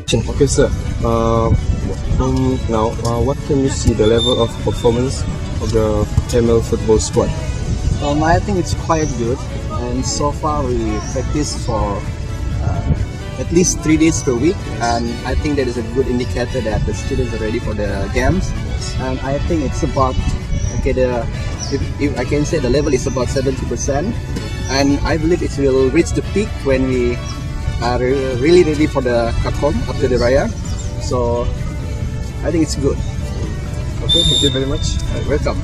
Okay, sir. From now, what can you see the level of performance of the Tamil football squad? I think it's quite good, and so far we practice for at least 3 days per week, and I think that is a good indicator that the students are ready for the games. And I think it's about if I can say the level is about 70%, and I believe it will reach the peak when we are really ready for the Katkom after the Raya. So I think it's good. Okay, thank you very much. Welcome.